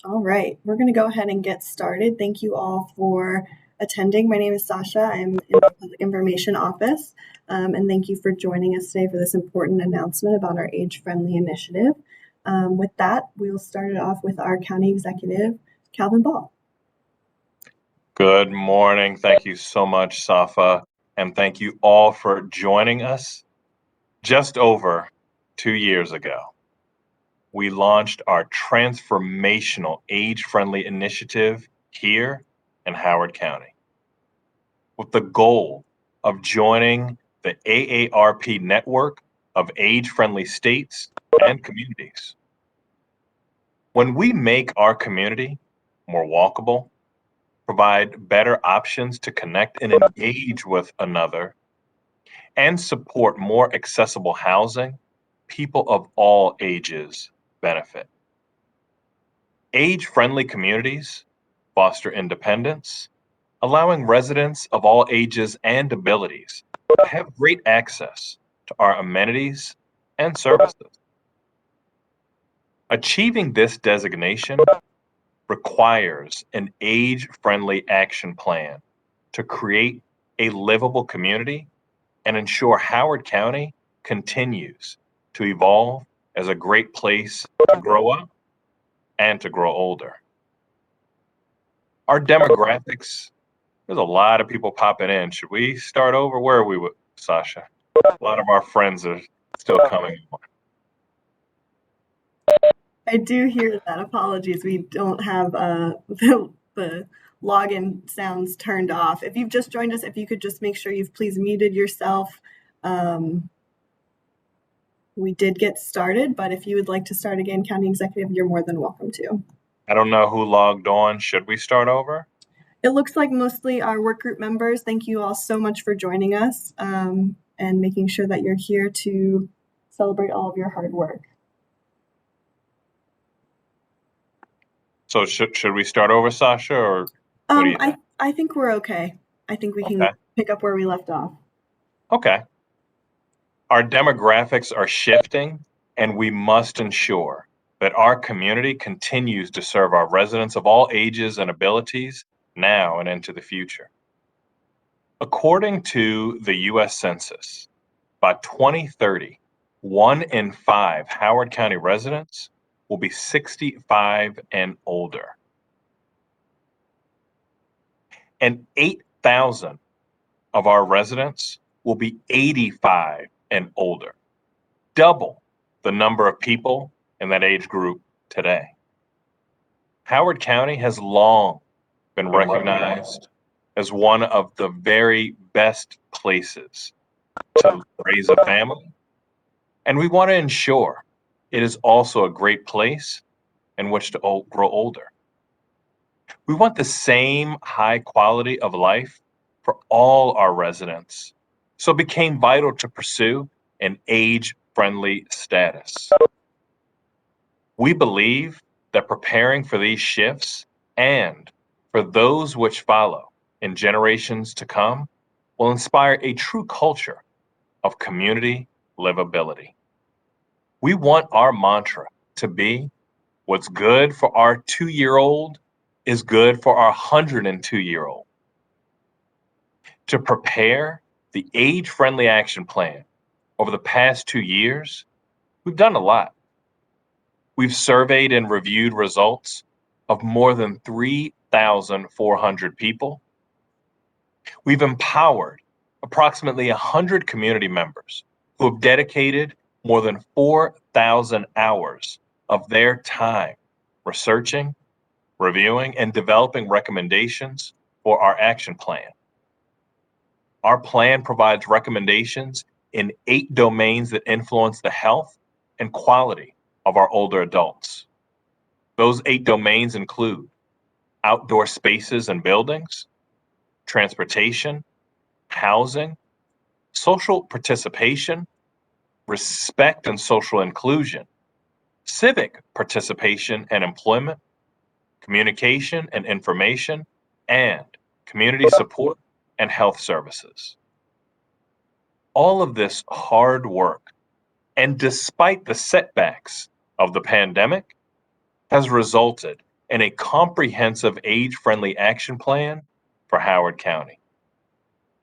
All right, we're going to go ahead and get started. Thank you all for attending. My name is Sasha. I'm in the Public Information Office, and thank you for joining us today for this important announcement about our age-friendly initiative. With that, we'll start it off with our County Executive, Calvin Ball. Good morning. Thank you so much, Safa, and thank you all for joining us. Just over 2 years ago, we launched our transformational age-friendly initiative here in Howard County with the goal of joining the AARP network of age-friendly states and communities. When we make our community more walkable, provide better options to connect and engage with another, and support more accessible housing, people of all ages benefit. Age-friendly communities foster independence, allowing residents of all ages and abilities to have great access to our amenities and services. Achieving this designation requires an age-friendly action plan to create a livable community and ensure Howard County continues to evolve as a great place to grow up and to grow older. Our demographics, there's a lot of people popping in. Should we start over? Where are we, Sasha? A lot of our friends are still coming. I do hear that. Apologies, we don't have the login sounds turned off. If you've just joined us, if you could just make sure you've please muted yourself. We did get started, but if you would like to start again, County Executive, you're more than welcome to. I don't know who logged on. Should we start over? It looks like mostly our work group members. Thank you all so much for joining us and making sure that you're here to celebrate all of your hard work. So should we start over, Sasha, or what do you think? I think we're okay. I think we can pick up where we left off. Okay. Our demographics are shifting, and we must ensure that our community continues to serve our residents of all ages and abilities now and into the future. According to the U.S. Census, by 2030, 1 in 5 Howard County residents will be 65 and older. And 8,000 of our residents will be 85 and older, double the number of people in that age group today. Howard County has long been recognized as one of the very best places to raise a family, and we want to ensure it is also a great place in which to grow older. We want the same high quality of life for all our residents, so it became vital to pursue an age-friendly status. We believe that preparing for these shifts and for those which follow in generations to come will inspire a true culture of community livability. We want our mantra to be, what's good for our 2-year-old is good for our 102-year-old. To prepare the age-friendly action plan over the past 2 years, we've done a lot. We've surveyed and reviewed results of more than 3,400 people. We've empowered approximately 100 community members who have dedicated more than 4,000 hours of their time researching, reviewing, and developing recommendations for our action plan. Our plan provides recommendations in 8 domains that influence the health and quality of our older adults. Those 8 domains include outdoor spaces and buildings, transportation, housing, social participation, respect and social inclusion, civic participation and employment, communication and information, and community support and health services. All of this hard work, and despite the setbacks of the pandemic, has resulted and a comprehensive age-friendly action plan for Howard County.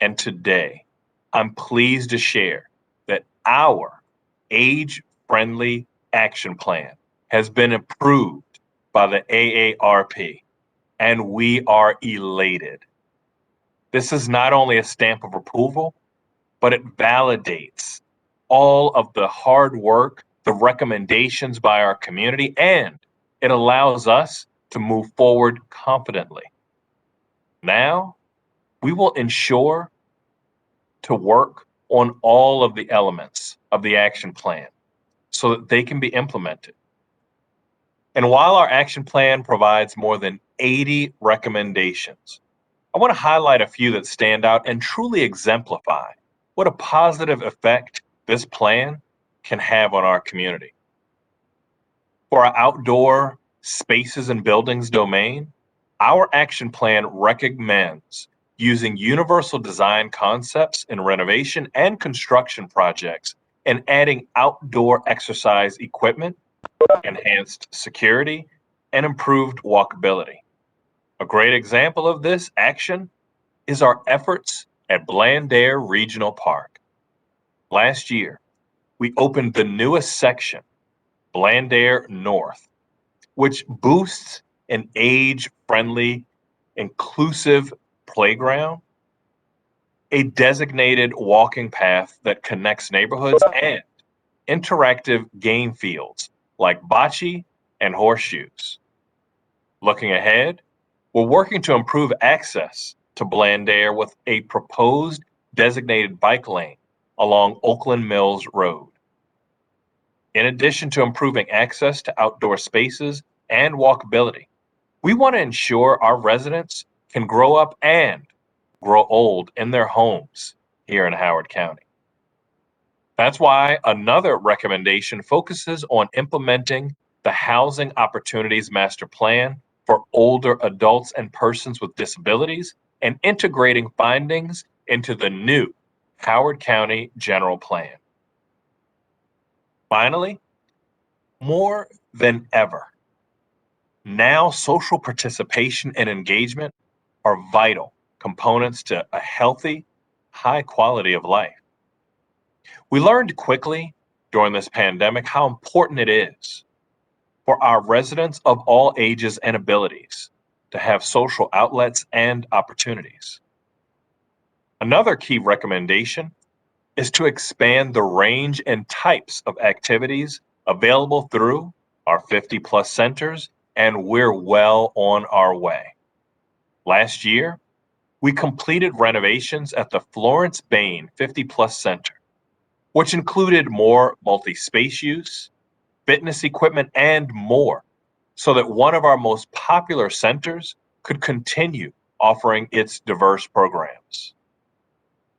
And today, I'm pleased to share that our age-friendly action plan has been approved by the AARP, and we are elated. This is not only a stamp of approval, but it validates all of the hard work, the recommendations by our community, and it allows us to move forward confidently. Now, we will ensure to work on all of the elements of the action plan so that they can be implemented. And while our action plan provides more than 80 recommendations, I want to highlight a few that stand out and truly exemplify what a positive effect this plan can have on our community. For our outdoor spaces and buildings domain, our action plan recommends using universal design concepts in renovation and construction projects and adding outdoor exercise equipment, enhanced security, and improved walkability. A great example of this action is our efforts at Blandair Regional Park. Last year, we opened the newest section, Blandair North, which boosts an age-friendly, inclusive playground, a designated walking path that connects neighborhoods, and interactive game fields like bocce and horseshoes. Looking ahead, we're working to improve access to Blandair with a proposed designated bike lane along Oakland Mills Road. In addition to improving access to outdoor spaces and walkability, we want to ensure our residents can grow up and grow old in their homes here in Howard County. That's why another recommendation focuses on implementing the Housing Opportunities Master Plan for older adults and persons with disabilities and integrating findings into the new Howard County General Plan. Finally, more than ever, now social participation and engagement are vital components to a healthy, high quality of life. We learned quickly during this pandemic how important it is for our residents of all ages and abilities to have social outlets and opportunities. Another key recommendation is to expand the range and types of activities available through our 50+ centers, and we're well on our way. Last year, we completed renovations at the Florence Bain 50+ Center, which included more multi-space use, fitness equipment, and more, so that one of our most popular centers could continue offering its diverse programs.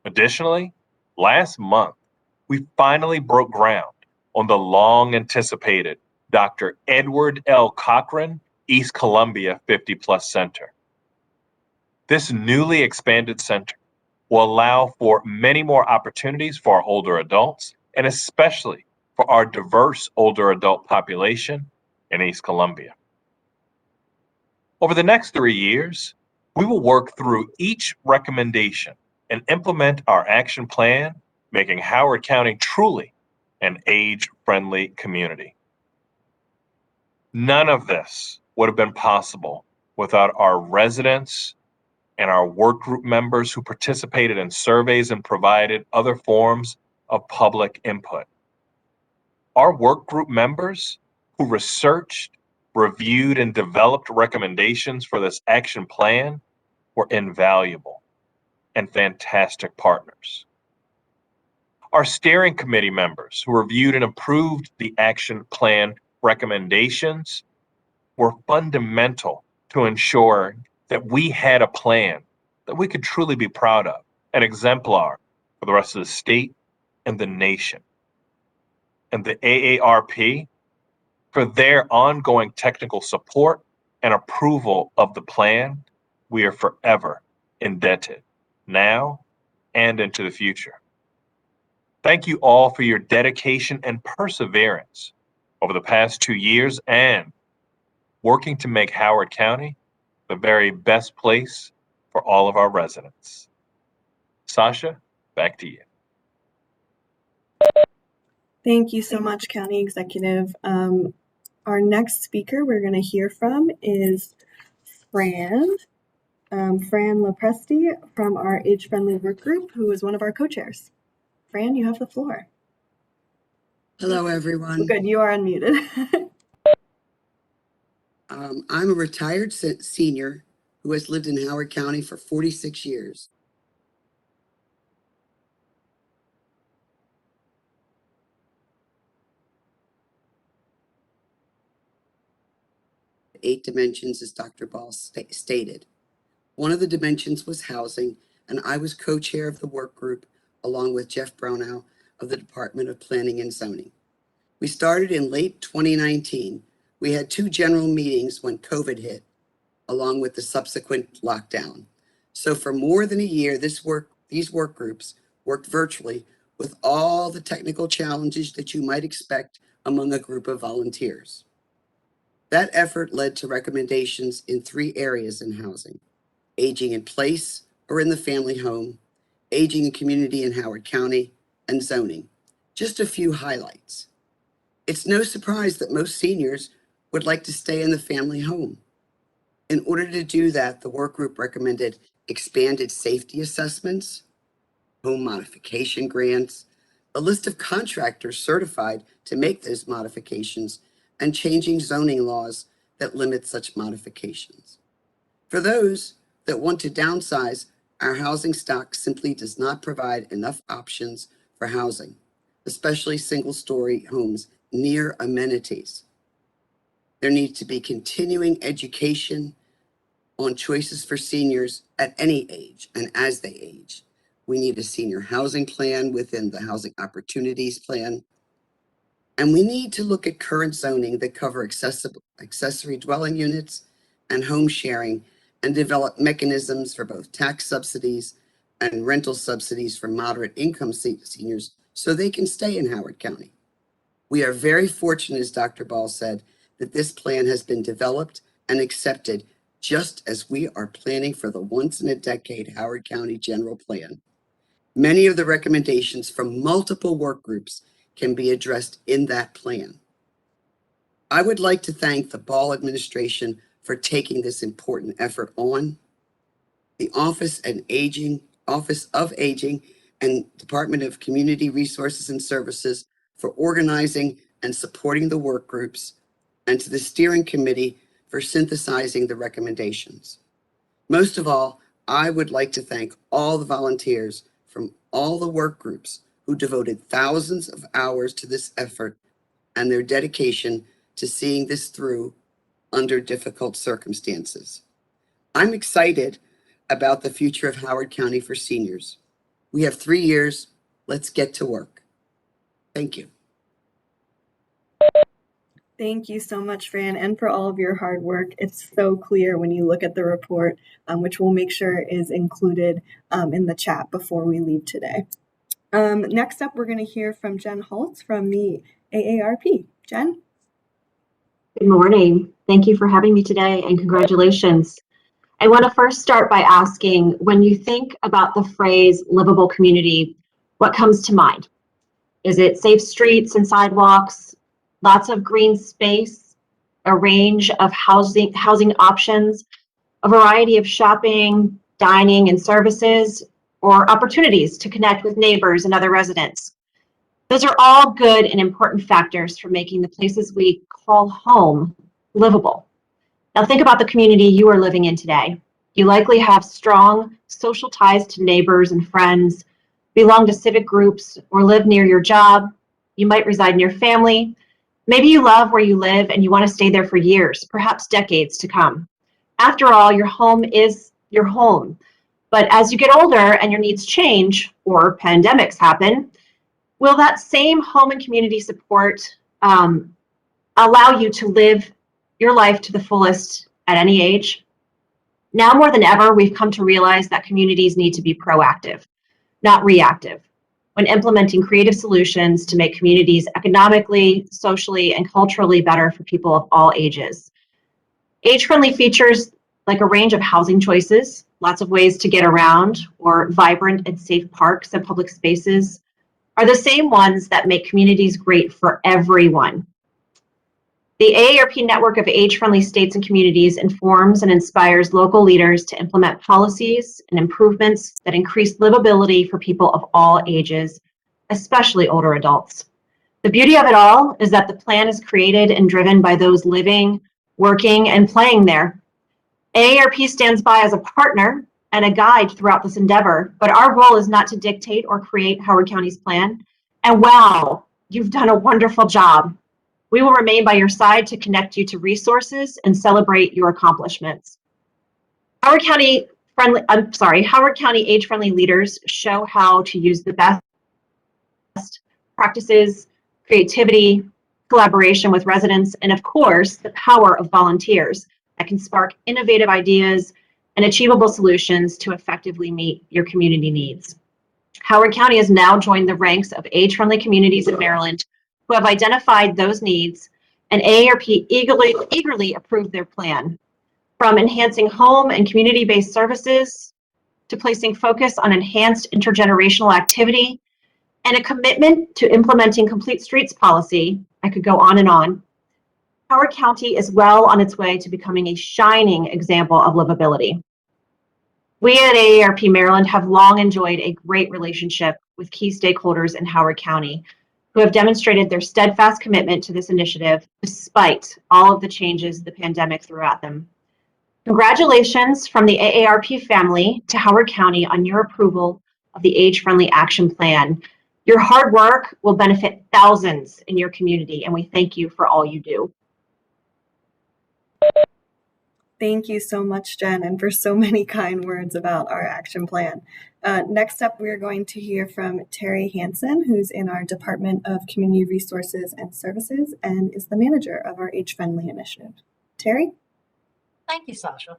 Additionally, last month, we finally broke ground on the long-anticipated Dr. Edward L. Cochran East Columbia 50+ Center. This newly expanded center will allow for many more opportunities for our older adults, and especially for our diverse older adult population in East Columbia. Over the next 3 years, we will work through each recommendation and implement our action plan, making Howard County truly an age-friendly community. None of this would have been possible without our residents and our work group members who participated in surveys and provided other forms of public input. Our work group members who researched, reviewed, and developed recommendations for this action plan were invaluable and fantastic partners. Our steering committee members who reviewed and approved the action plan recommendations were fundamental to ensuring that we had a plan that we could truly be proud of, an exemplar for the rest of the state and the nation. And the AARP for their ongoing technical support and approval of the plan. We are forever indebted, now and into the future. Thank you all for your dedication and perseverance over the past 2 years, and working to make Howard County the very best place for all of our residents. Sasha, back to you. Thank you so much, County Executive. Our next speaker we're going to hear from is Fran Lopresti from our Age Friendly Work Group, who is one of our co-chairs. Fran, you have the floor. Hello, everyone. Good, you are unmuted. I'm a retired senior who has lived in Howard County for 46 years. Eight dimensions, as Dr. Ball stated. One of the dimensions was housing, and I was co-chair of the work group along with Jeff Bronow of the Department of Planning and Zoning. We started in late 2019. We had 2 general meetings when COVID hit, along with the subsequent lockdown. So for more than a year, these work groups worked virtually with all the technical challenges that you might expect among a group of volunteers. That effort led to recommendations in 3 areas in housing: aging in place or in the family home, aging in community in Howard County, and zoning. Just a few highlights. It's no surprise that most seniors would like to stay in the family home. In order to do that, the work group recommended expanded safety assessments, home modification grants, a list of contractors certified to make those modifications, and changing zoning laws that limit such modifications. For those that want to downsize, our housing stock simply does not provide enough options for housing, especially single-story homes near amenities. There needs to be continuing education on choices for seniors at any age and as they age. We need a senior housing plan within the Housing Opportunities Plan. And we need to look at current zoning that cover accessory dwelling units and home sharing, and develop mechanisms for both tax subsidies and rental subsidies for moderate income seniors so they can stay in Howard County. We are very fortunate, as Dr. Ball said, that this plan has been developed and accepted just as we are planning for the once-in-a-decade Howard County General Plan. Many of the recommendations from multiple work groups can be addressed in that plan. I would like to thank the Ball administration for taking this important effort on, the Office of Aging and Department of Community Resources and Services for organizing and supporting the work groups, and to the steering committee for synthesizing the recommendations. Most of all, I would like to thank all the volunteers from all the work groups who devoted thousands of hours to this effort and their dedication to seeing this through under difficult circumstances. I'm excited about the future of Howard County for seniors. We have 3 years. Let's get to work. Thank you. Thank you so much, Fran, and for all of your hard work. It's so clear when you look at the report, which we'll make sure is included in the chat before we leave today. Next up, we're going to hear from Jen Holtz from the AARP. Jen? Good morning. Thank you for having me today, and congratulations. I want to first start by asking, when you think about the phrase livable community, what comes to mind? Is it safe streets and sidewalks, lots of green space, a range of housing options, a variety of shopping, dining, and services, or opportunities to connect with neighbors and other residents? Those are all good and important factors for making the places we call home livable. Now think about the community you are living in today. You likely have strong social ties to neighbors and friends, belong to civic groups, or live near your job. You might reside near family. Maybe you love where you live and you want to stay there for years, perhaps decades to come. After all, your home is your home. But as you get older and your needs change, or pandemics happen, will that same home and community support allow you to live your life to the fullest at any age? Now more than ever, we've come to realize that communities need to be proactive, not reactive, when implementing creative solutions to make communities economically, socially, and culturally better for people of all ages. Age-friendly features like a range of housing choices, lots of ways to get around, or vibrant and safe parks and public spaces are the same ones that make communities great for everyone. The AARP network of age-friendly states and communities informs and inspires local leaders to implement policies and improvements that increase livability for people of all ages, especially older adults. The beauty of it all is that the plan is created and driven by those living, working, and playing there. AARP stands by as a partner and a guide throughout this endeavor, but our role is not to dictate or create Howard County's plan. And wow, you've done a wonderful job. We will remain by your side to connect you to resources and celebrate your accomplishments. Howard County age-friendly leaders show how to use the best practices, creativity, collaboration with residents, and of course, the power of volunteers that can spark innovative ideas and achievable solutions to effectively meet your community needs. Howard County has now joined the ranks of age-friendly communities in Maryland who have identified those needs, and AARP eagerly approved their plan. From enhancing home and community-based services to placing focus on enhanced intergenerational activity and a commitment to implementing complete streets policy, I could go on and on. Howard County is well on its way to becoming a shining example of livability. We at AARP Maryland have long enjoyed a great relationship with key stakeholders in Howard County who have demonstrated their steadfast commitment to this initiative despite all of the changes the pandemic threw at them. Congratulations from the AARP family to Howard County on your approval of the Age-Friendly Action Plan. Your hard work will benefit thousands in your community, and we thank you for all you do. Thank you so much, Jen, and for so many kind words about our action plan. Next up, we're going to hear from Terry Hansen, who's in our Department of Community Resources and Services and is the manager of our Age Friendly initiative. Terry? Thank you, Sasha.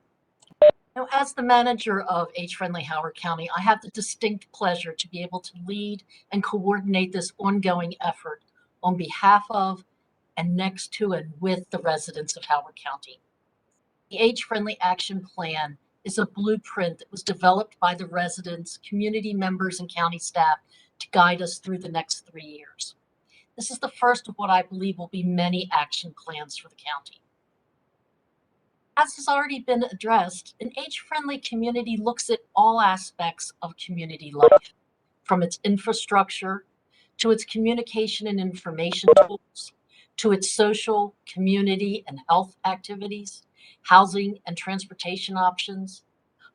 Now, as the manager of Age Friendly Howard County, I have the distinct pleasure to be able to lead and coordinate this ongoing effort on behalf of and next to and with the residents of Howard County. The Age Friendly Action Plan is a blueprint that was developed by the residents, community members, and county staff to guide us through the next 3 years. This is the first of what I believe will be many action plans for the county. As has already been addressed, an age-friendly community looks at all aspects of community life, from its infrastructure to its communication and information tools, to its social, community, and health activities, housing and transportation options,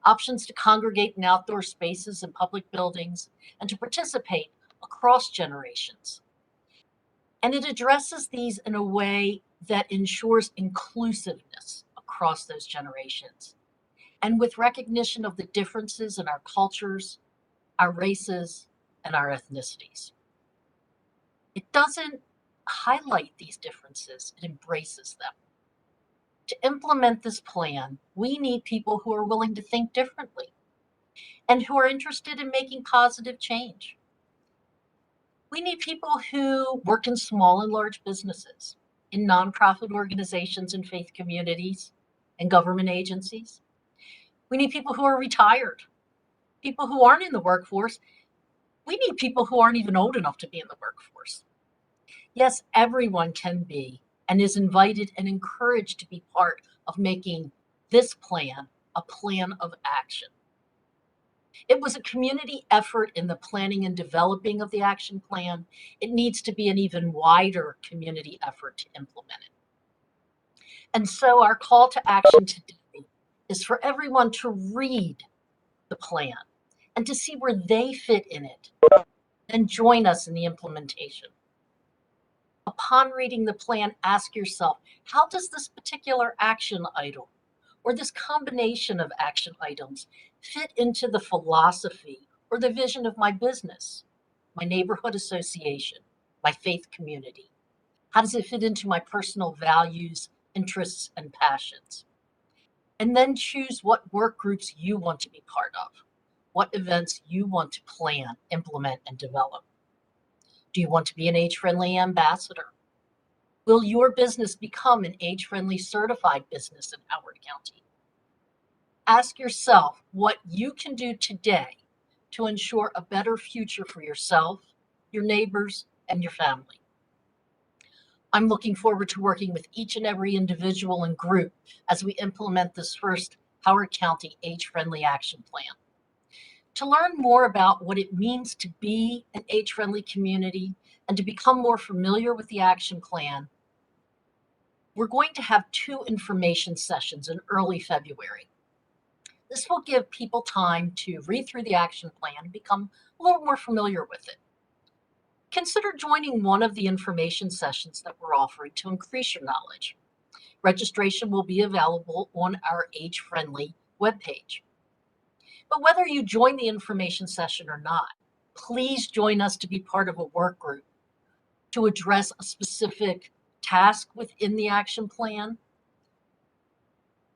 options to congregate in outdoor spaces and public buildings, and to participate across generations. And it addresses these in a way that ensures inclusiveness across those generations, and with recognition of the differences in our cultures, our races, and our ethnicities. It doesn't highlight these differences, it embraces them. To implement this plan, we need people who are willing to think differently and who are interested in making positive change. We need people who work in small and large businesses, in nonprofit organizations and faith communities, and government agencies. We need people who are retired, people who aren't in the workforce. We need people who aren't even old enough to be in the workforce. Yes, everyone can be and is invited and encouraged to be part of making this plan a plan of action. It was a community effort in the planning and developing of the action plan. It needs to be an even wider community effort to implement it. And so our call to action today is for everyone to read the plan and to see where they fit in it and join us in the implementation. Upon reading the plan, ask yourself, how does this particular action item or this combination of action items fit into the philosophy or the vision of my business, my neighborhood association, my faith community? How does it fit into my personal values, interests, and passions? And then choose what work groups you want to be part of, what events you want to plan, implement, and develop. Do you want to be an age-friendly ambassador? Will your business become an age-friendly certified business in Howard County? Ask yourself what you can do today to ensure a better future for yourself, your neighbors, and your family. I'm looking forward to working with each and every individual and group as we implement this first Howard County Age-Friendly Action Plan. To learn more about what it means to be an age-friendly community and to become more familiar with the action plan, we're going to have 2 information sessions in early February. This will give people time to read through the action plan and become a little more familiar with it. Consider joining one of the information sessions that we're offering to increase your knowledge. Registration will be available on our age-friendly webpage. But whether you join the information session or not, please join us to be part of a work group to address a specific task within the action plan.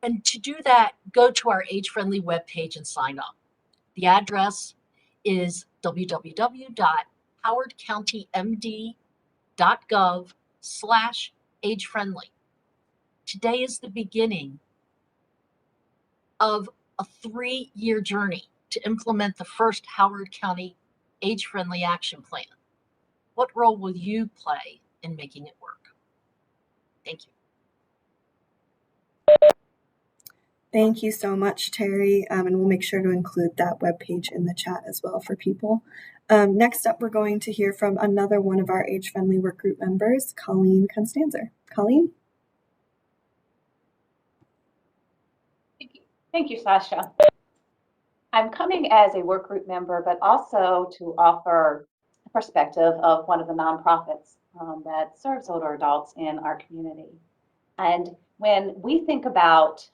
And to do that, go to our age-friendly webpage and sign up. The address is www.howardcountymd.gov/age-friendly. Today is the beginning of a 3-year journey to implement the first Howard County Age-Friendly Action Plan. What role will you play in making it work? Thank you. Thank you so much, Terry, and we'll make sure to include that webpage in the chat as well for people. Next up, we're going to hear from another one of our age-friendly work group members, Colleen Constancer. Colleen? Thank you, Sasha. I'm coming as a work group member, but also to offer a perspective of one of the nonprofits that serves older adults in our community. And when we think about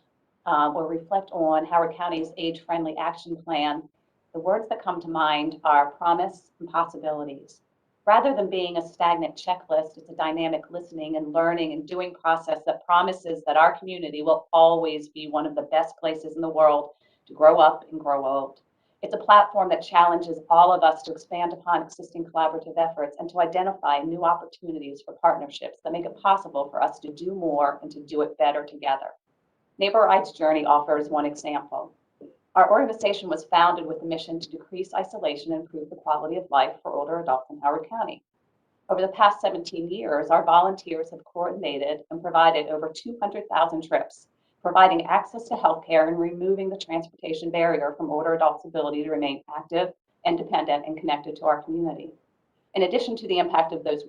or reflect on Howard County's age-friendly action plan, the words that come to mind are promise and possibilities. Rather than being a stagnant checklist, it's a dynamic listening and learning and doing process that promises that our community will always be one of the best places in the world to grow up and grow old. It's a platform that challenges all of us to expand upon existing collaborative efforts and to identify new opportunities for partnerships that make it possible for us to do more and to do it better together. Neighbor Rights Journey offers one example. Our organization was founded with the mission to decrease isolation and improve the quality of life for older adults in Howard County. Over the past 17 years, our volunteers have coordinated and provided over 200,000 trips, providing access to healthcare and removing the transportation barrier from older adults' ability to remain active, independent, and connected to our community. In addition to the impact of those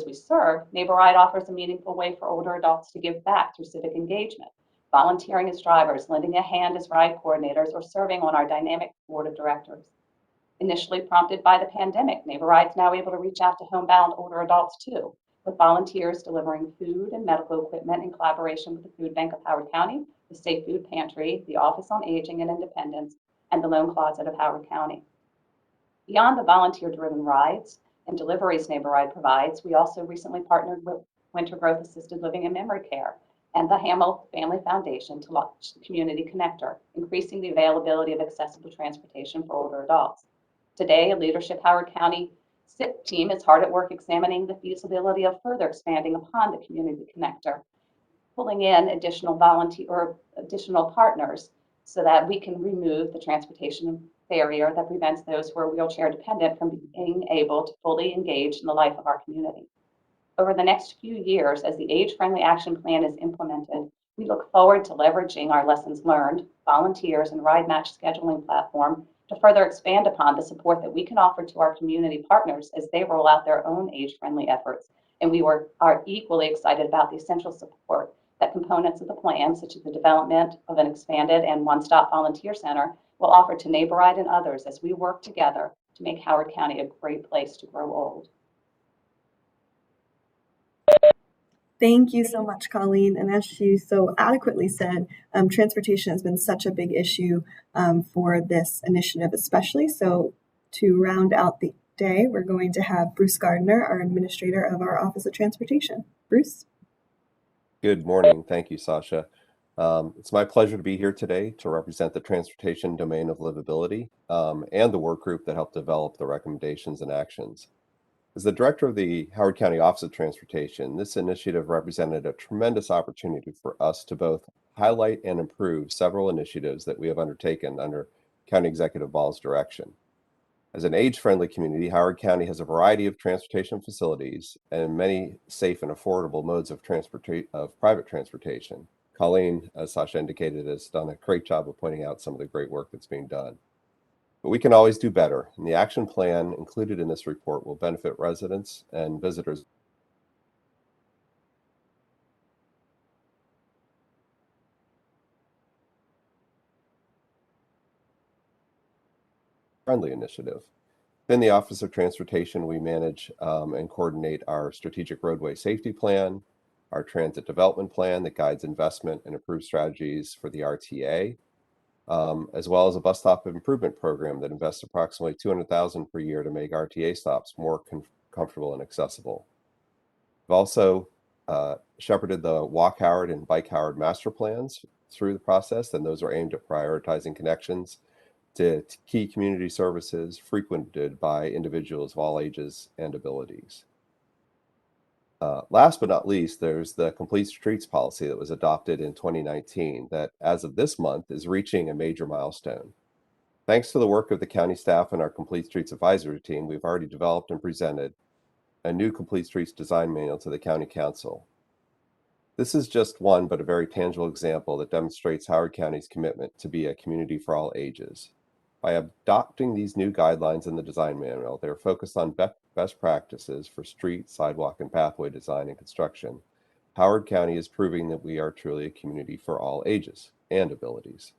we serve, Neighbor Right offers a meaningful way for older adults to give back through civic engagement, volunteering as drivers, lending a hand as ride coordinators, or serving on our dynamic board of directors. Initially prompted by the pandemic, Neighbor Ride's now able to reach out to homebound older adults too, with volunteers delivering food and medical equipment in collaboration with the Food Bank of Howard County, the Safe Food Pantry, the Office on Aging and Independence, and the Loan Closet of Howard County. Beyond the volunteer-driven rides and deliveries Neighbor Ride provides, we also recently partnered with Winter Growth Assisted Living and Memory Care and the Hamill Family Foundation to launch the Community Connector, increasing the availability of accessible transportation for older adults. Today, a leadership Howard County SIP team is hard at work examining the feasibility of further expanding upon the Community Connector, pulling in additional partners so that we can remove the transportation barrier that prevents those who are wheelchair dependent from being able to fully engage in the life of our community. Over the next few years, as the age-friendly action plan is implemented, we look forward to leveraging our lessons learned, volunteers, and ride match scheduling platform to further expand upon the support that we can offer to our community partners as they roll out their own age-friendly efforts. And we are equally excited about the essential support that components of the plan, such as the development of an expanded and one-stop volunteer center, will offer to Neighbor Right and others as we work together to make Howard County a great place to grow old. Thank you so much, Colleen. And as she so adequately said, transportation has been such a big issue for this initiative, especially. So to round out the day, we're going to have Bruce Gardner, our administrator of our Office of Transportation. Bruce? Good morning. Thank you, Sasha. It's my pleasure to be here today to represent the transportation domain of livability and the work group that helped develop the recommendations and actions. As the director of the Howard County Office of Transportation, this initiative represented a tremendous opportunity for us to both highlight and improve several initiatives that we have undertaken under County Executive Ball's direction. As an age-friendly community, Howard County has a variety of transportation facilities and many safe and affordable modes of private transportation. Colleen, as Sasha indicated, has done a great job of pointing out some of the great work that's being done. But we can always do better, and the action plan included in this report will benefit residents and visitors. Friendly initiative. Within the Office of Transportation, we manage and coordinate our strategic roadway safety plan, our transit development plan that guides investment and improves strategies for the RTA, as well as a bus stop improvement program that invests approximately $200,000 per year to make RTA stops more comfortable and accessible. We've also shepherded the Walk Howard and Bike Howard master plans through the process, and those are aimed at prioritizing connections to key community services frequented by individuals of all ages and abilities. Last but not least, there's the Complete Streets policy that was adopted in 2019 that, as of this month, is reaching a major milestone. Thanks to the work of the county staff and our Complete Streets advisory team, we've already developed and presented a new Complete Streets design manual to the County Council. This is just one, but a very tangible example that demonstrates Howard County's commitment to be a community for all ages. By adopting these new guidelines in the design manual, they're focused on best practices for street, sidewalk, and pathway design and construction. Howard County is proving that we are truly a community for all ages and abilities.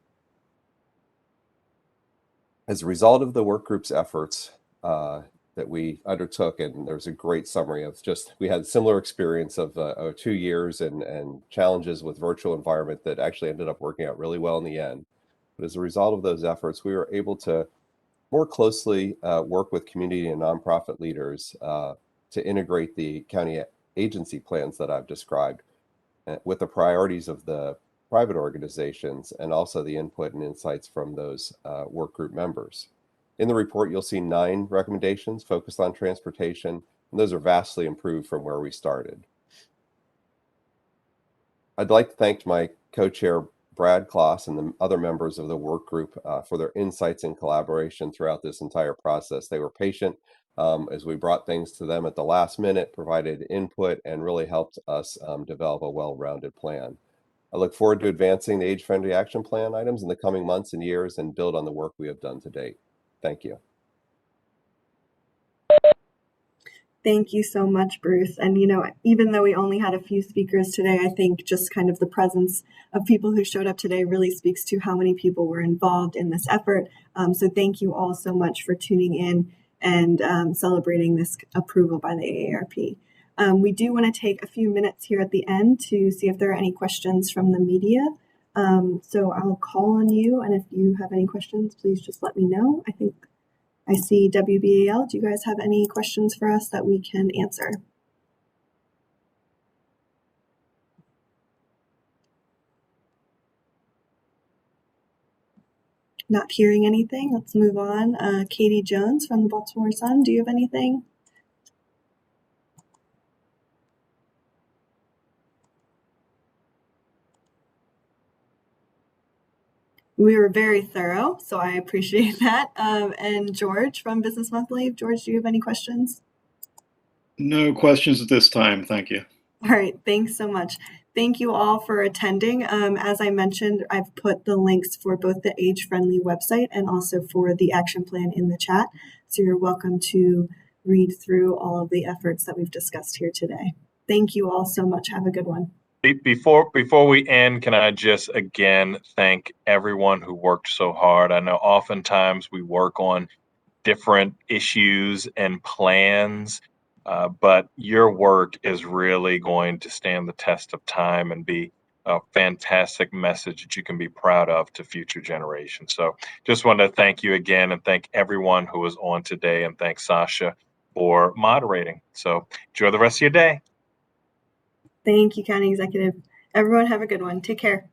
As a result of the work group's efforts that we undertook, and there's a great summary of we had a similar experience of 2 years and challenges with virtual environment that actually ended up working out really well in the end. But as a result of those efforts, we were able to more closely work with community and nonprofit leaders to integrate the county agency plans that I've described with the priorities of the private organizations and also the input and insights from those work group members. In the report, you'll see 9 recommendations focused on transportation, and those are vastly improved from where we started. I'd like to thank my co-chair, Brad Kloss, and the other members of the work group for their insights and collaboration throughout this entire process. They were patient as we brought things to them at the last minute, provided input, and really helped us develop a well-rounded plan. I look forward to advancing the age-friendly action plan items in the coming months and years and build on the work we have done to date. Thank you. Thank you so much, Bruce. And, even though we only had a few speakers today, I think just kind of the presence of people who showed up today really speaks to how many people were involved in this effort. So thank you all so much for tuning in and celebrating this approval by the AARP. We do want to take a few minutes here at the end to see if there are any questions from the media. So I'll call on you, and if you have any questions, please just let me know. I think I see WBAL. Do you guys have any questions for us that we can answer? Not hearing anything. Let's move on. Katie Jones from the Baltimore Sun. Do you have anything? We were very thorough, so I appreciate that. And George from Business Monthly. George, do you have any questions? No questions at this time. Thank you. All right. Thanks so much. Thank you all for attending. As I mentioned, I've put the links for both the age-friendly website and also for the action plan in the chat. So you're welcome to read through all of the efforts that we've discussed here today. Thank you all so much. Have a good one. Before we end, can I just again thank everyone who worked so hard? I know oftentimes we work on different issues and plans, but your work is really going to stand the test of time and be a fantastic message that you can be proud of to future generations. So just wanted to thank you again and thank everyone who was on today, and thank Sasha for moderating. So enjoy the rest of your day. Thank you, County Executive. Everyone have a good one. Take care.